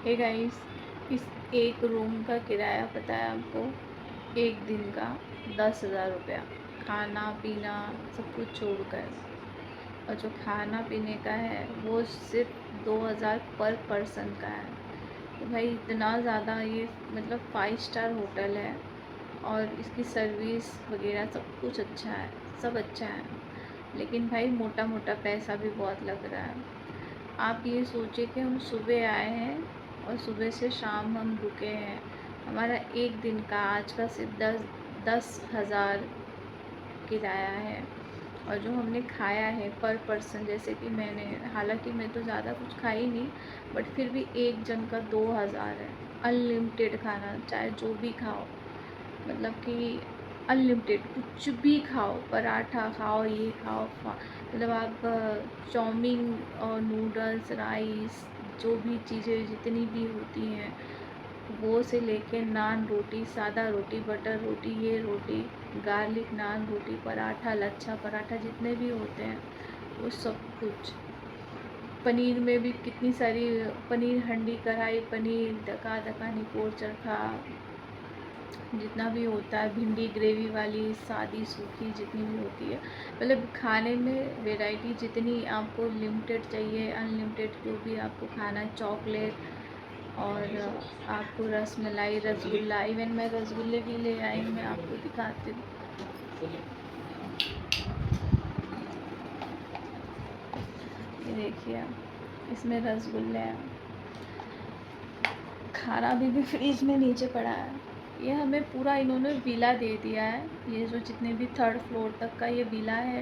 Hey guys, इस एक room का किराया पता है आपको? एक दिन का 10,000 रुपया, खाना पीना सब कुछ छोड़कर। और जो खाना पीने का है वो सिर्फ 2,000 पर पर्सन का है। तो भाई इतना ज़्यादा ये मतलब 5 स्टार होटल है और इसकी सर्विस वगैरह सब कुछ अच्छा है, सब अच्छा है। लेकिन भाई मोटा मोटा पैसा भी बहुत लग रहा है। आप ये सोचिए कि हम सुबह आए हैं और सुबह से शाम हम रुके हैं। हमारा एक दिन का आज का सिर्फ 10,000 किराया है। और जो हमने खाया है पर पर्सन, जैसे कि मैंने, हालांकि मैं तो ज़्यादा कुछ खाई नहीं, बट फिर भी एक जन का 2,000 है। अनलिमिटेड खाना, चाहे जो भी खाओ, मतलब कि अनलिमिटेड कुछ भी खाओ, पराठा खाओ, ये खाओ, मतलब आप चाउमीन और नूडल्स, राइस, जो भी चीज़ें जितनी भी होती हैं वो से लेके नान रोटी, सादा रोटी, बटर रोटी, ये रोटी, गार्लिक नान रोटी, पराठा, लच्छा पराठा, जितने भी होते हैं वो सब कुछ। पनीर में भी कितनी सारी, पनीर हंडी, कढ़ाई पनीर, डका डका, निकोर चरखा, जितना भी होता है, भिंडी ग्रेवी वाली, सादी सूखी जितनी भी होती है, मतलब खाने में वैरायटी जितनी आपको लिमिटेड चाहिए, अनलिमिटेड जो भी आपको खाना है, चॉकलेट और आपको रसमलाई, रसगुल्ला, इवन मैं रसगुल्ले भी ले आई हूँ, मैं आपको दिखाती हूँ। ये देखिए, इसमें रसगुल्ले हैं। खाना भी फ्रिज में नीचे पड़ा है। ये हमें पूरा इन्होंने विला दे दिया है। ये जो जितने भी 3rd फ्लोर तक का ये विला है,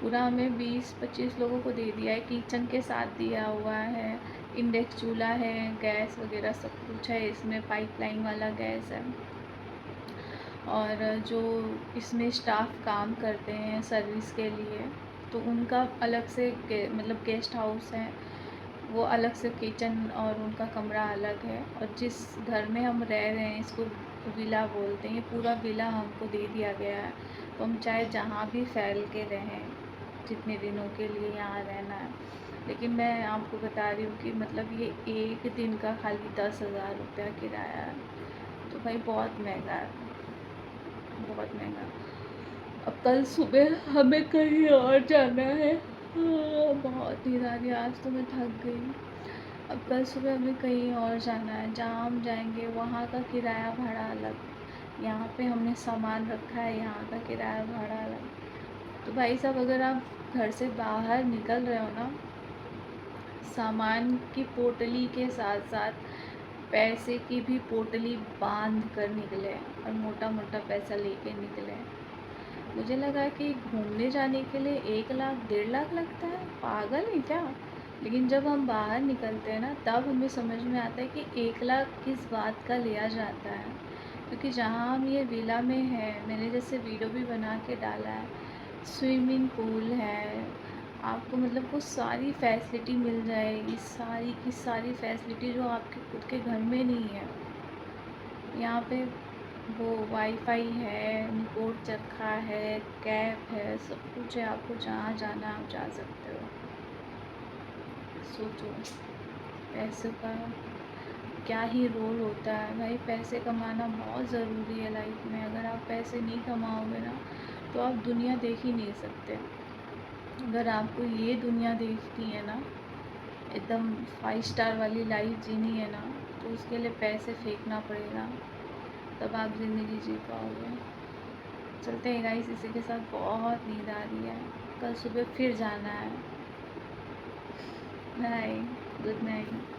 पूरा हमें 20-25 लोगों को दे दिया है। किचन के साथ दिया हुआ है, इंडक्शन चूल्हा है, गैस वगैरह सब कुछ है। इसमें पाइपलाइन वाला गैस है। और जो इसमें स्टाफ काम करते हैं सर्विस के लिए, तो उनका अलग से मतलब गेस्ट हाउस है, वो अलग से किचन और उनका कमरा अलग है। और जिस घर में हम रह रहे हैं, इसको विला बोलते हैं, ये पूरा विला हमको दे दिया गया है। तो हम चाहे जहाँ भी फैल के रहें, जितने दिनों के लिए यहाँ रहना है। लेकिन मैं आपको बता रही हूँ कि मतलब ये एक दिन का खाली 10,000 रुपया किराया है। तो भाई बहुत महंगा है, बहुत महंगा। अब कल सुबह हमें कहीं और जाना है। बहुत नींद आ रही है, आज तो मैं थक गई। अब कल सुबह हमें कहीं और जाना है, जहाँ हम जाएंगे वहाँ का किराया भाड़ा अलग। यहाँ पे हमने सामान रखा है, यहाँ का किराया भाड़ा अलग। तो भाई साहब, अगर आप घर से बाहर निकल रहे हो ना, सामान की पोटली के साथ साथ पैसे की भी पोटली बांध कर निकले और मोटा मोटा पैसा लेके निकले। मुझे लगा कि घूमने जाने के लिए 1 लाख 1.5 लाख लगता है, पागल है क्या? लेकिन जब हम बाहर निकलते हैं ना, तब हमें समझ में आता है कि 1 लाख किस बात का लिया जाता है। क्योंकि जहाँ हम ये विला में है, मैंने जैसे वीडियो भी बना के डाला है, स्विमिंग पूल है, आपको मतलब वो सारी फैसिलिटी मिल जाएगी, सारी की सारी फैसिलिटी जो आपके खुद के घर में नहीं है। यहाँ पे वो वाईफाई है, निकोर चरखा है, कैब है, सब कुछ है। आपको जहाँ जाना आप जा सकते हो। सोचो पैसों का क्या ही रोल होता है। भाई पैसे कमाना बहुत ज़रूरी है लाइफ में। अगर आप पैसे नहीं कमाओगे ना, तो आप दुनिया देख ही नहीं सकते। अगर आपको ये दुनिया देखनी है ना, एकदम 5 स्टार वाली लाइफ जीनी है ना, तो उसके लिए पैसे फेंकना पड़ेगा, तब आप ज़िंदगी जी पाओगे। चलते हैं गाइस, इसी के साथ बहुत नींद आ रही है, कल सुबह फिर जाना है। Bye, good night.